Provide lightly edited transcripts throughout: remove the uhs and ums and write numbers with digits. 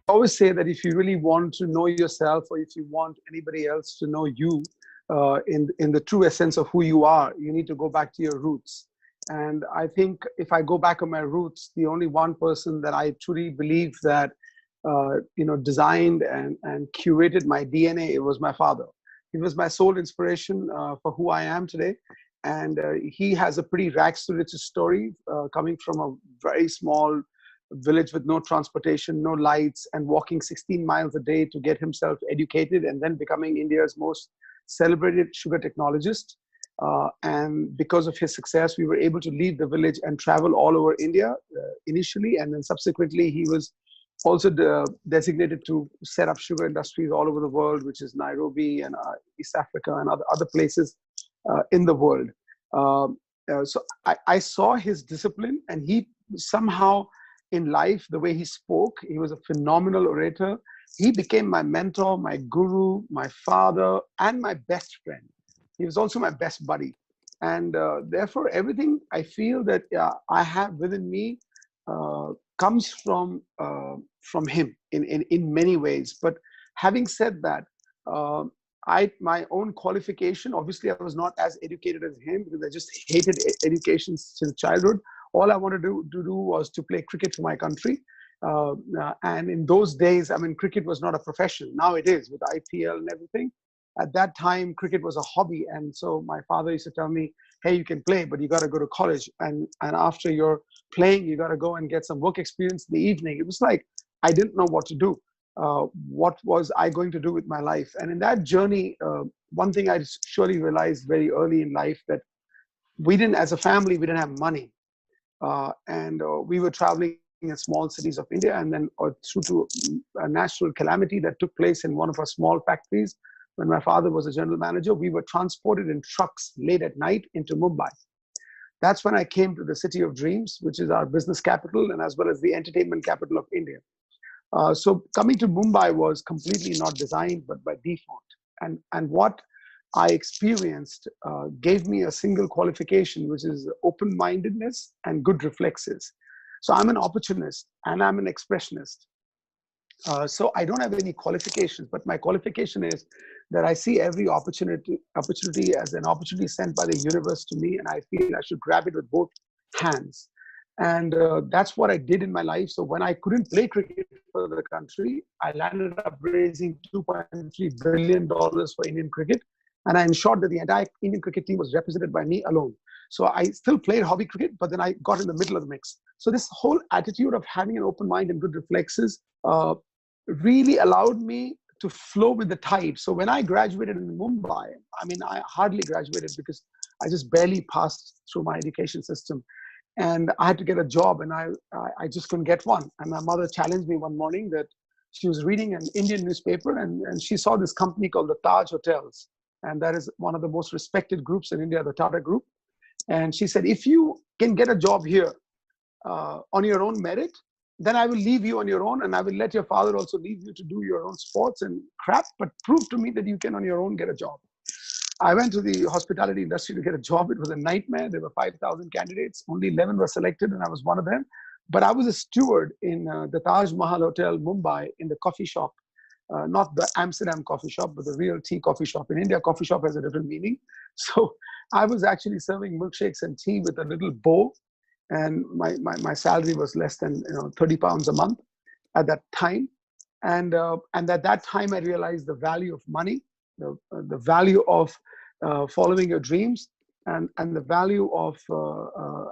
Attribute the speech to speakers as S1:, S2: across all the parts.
S1: always say that if you really want to know yourself, or if you want anybody else to know you in the true essence of who you are, you need to go back to your roots. And I think if I go back on my roots, the only one person that I truly believe that designed and curated my DNA, it was my father. He was my sole inspiration for who I am today. And he has a pretty rags to riches story, coming from a very small village with no transportation, no lights, and walking 16 miles a day to get himself educated, and then becoming India's most celebrated sugar technologist. And because of his success, we were able to leave the village and travel all over India initially, and then subsequently he was also designated to set up sugar industries all over the world, which is Nairobi and East Africa and other places in the world. So I saw his discipline, and he somehow in life, the way he spoke, he was a phenomenal orator. He became my mentor, my guru, my father, and my best friend. He was also my best buddy. And therefore, everything I feel that I have within me comes from him in many ways. But having said that, my own qualification, obviously I was not as educated as him, because I just hated education since childhood. All I wanted to do was to play cricket for my country. And in those days, I mean, cricket was not a profession. Now it is, with IPL and everything. At that time, cricket was a hobby. And so my father used to tell me, hey, you can play, but you got to go to college. And after you're playing, you got to go and get some work experience in the evening. It was like, I didn't know what to do. What was I going to do with my life? And in that journey, one thing I surely realized very early in life, that as a family, we didn't have money. And we were traveling in small cities of India, and then through to a natural calamity that took place in one of our small factories. When my father was a general manager, we were transported in trucks late at night into Mumbai. That's when I came to the city of dreams, which is our business capital and as well as the entertainment capital of India. So coming to Mumbai was completely not designed, but by default. And what I experienced gave me a single qualification, which is open-mindedness and good reflexes. So I'm an opportunist and I'm an expressionist. So I don't have any qualifications, but my qualification is that I see every opportunity as an opportunity sent by the universe to me, and I feel I should grab it with both hands. And that's what I did in my life. So when I couldn't play cricket for the country, I landed up raising $2.3 billion for Indian cricket. And I ensured that the entire Indian cricket team was represented by me alone. So I still played hobby cricket, but then I got in the middle of the mix. So this whole attitude of having an open mind and good reflexes really allowed me to flow with the tide. So when I graduated in Mumbai, I mean, I hardly graduated because I just barely passed through my education system. And I had to get a job, and I just couldn't get one. And my mother challenged me one morning that she was reading an Indian newspaper, and she saw this company called the Taj Hotels. And that is one of the most respected groups in India, the Tata Group. And she said, if you can get a job here on your own merit, then I will leave you on your own, and I will let your father also leave you to do your own sports and crap, but prove to me that you can on your own get a job. I went to the hospitality industry to get a job. It was a nightmare. There were 5,000 candidates. Only 11 were selected, and I was one of them. But I was a steward in the Taj Mahal Hotel, Mumbai, in the coffee shop. Not the Amsterdam coffee shop, but the real tea coffee shop. In India, coffee shop has a different meaning. So I was actually serving milkshakes and tea with a little bowl. And my salary was less than 30 pounds a month at that time. And at that time, I realized the value of money, the value of following your dreams, and the value of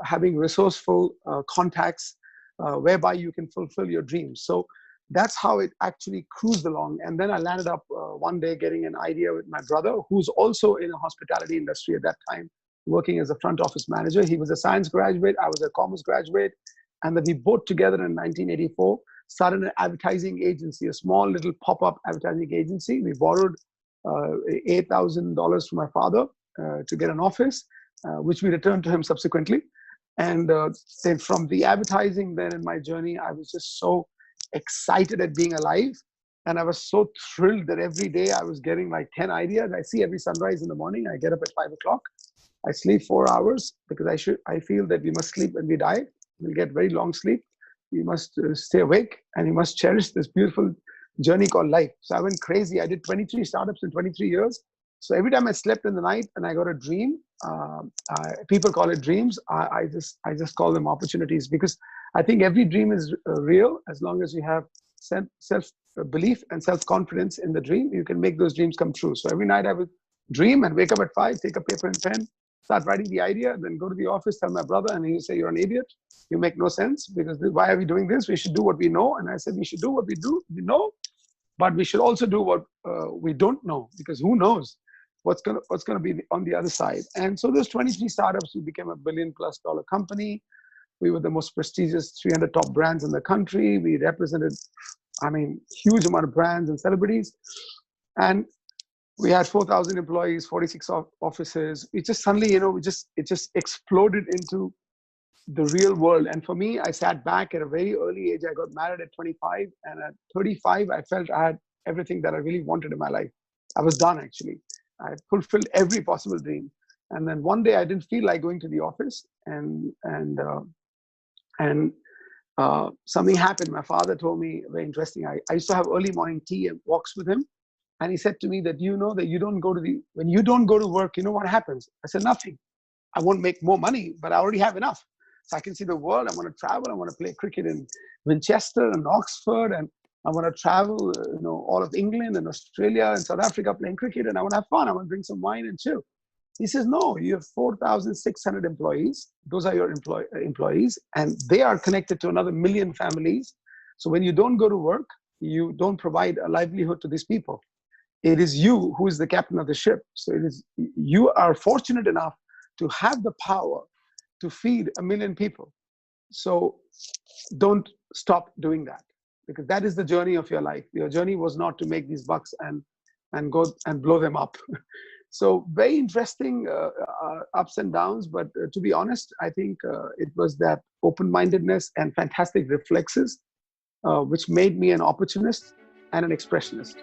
S1: having resourceful contacts whereby you can fulfill your dreams. So that's how it actually cruised along. And then I landed up one day getting an idea with my brother, who's also in a hospitality industry at that time, working as a front office manager. He was a science graduate, I was a commerce graduate. And then we both together in 1984 started an advertising agency, a small little pop-up advertising agency. We borrowed $8,000 from my father to get an office, which we returned to him subsequently. And then from the advertising then in my journey, I was just so excited at being alive. And I was so thrilled that every day I was getting like 10 ideas. I see every sunrise in the morning. I get up at 5 o'clock. I sleep 4 hours because I feel that we must sleep when we die. We'll get very long sleep. stay awake, and you must cherish this beautiful journey called life. So I went crazy. I did 23 startups in 23 years. So every time I slept in the night and I got a dream, people call it dreams. I just call them opportunities, because I think every dream is real as long as you have self belief and self confidence in the dream. You can make those dreams come true. So every night I would dream and wake up at 5, take a paper and pen, start writing the idea, then go to the office, tell my brother, and he say, "You're an idiot. You make no sense, because why are we doing this? We should do what we know." And I said, "We should do what we know, but we should also do what we don't know, because who knows what's gonna be on the other side." And so those 23 startups, we became a $1 billion+ company. We were the most prestigious 300 top brands in the country. We represented, huge amount of brands and celebrities. And we had 4,000 employees, 46 offices. It just suddenly, it just exploded into the real world. And for me, I sat back at a very early age. I got married at 25, and at 35, I felt I had everything that I really wanted in my life. I was done, actually. I had fulfilled every possible dream. And then one day I didn't feel like going to the office, and something happened. My father told me, very interesting. I used to have early morning tea and walks with him. And he said to me that, that when you don't go to work, you know what happens? I said, nothing. I won't make more money, but I already have enough. So I can see the world. I want to travel. I want to play cricket in Winchester and Oxford. And I want to travel, all of England and Australia and South Africa playing cricket. And I want to have fun. I want to drink some wine and chill. He says, no, you have 4,600 employees. Those are your employees. And they are connected to another 1 million families. So when you don't go to work, you don't provide a livelihood to these people. It is you who is the captain of the ship. So you are fortunate enough to have the power to feed 1 million people. So don't stop doing that, because that is the journey of your life. Your journey was not to make these bucks and go and blow them up. So very interesting ups and downs. But to be honest, I think it was that open-mindedness and fantastic reflexes which made me an opportunist and an expressionist.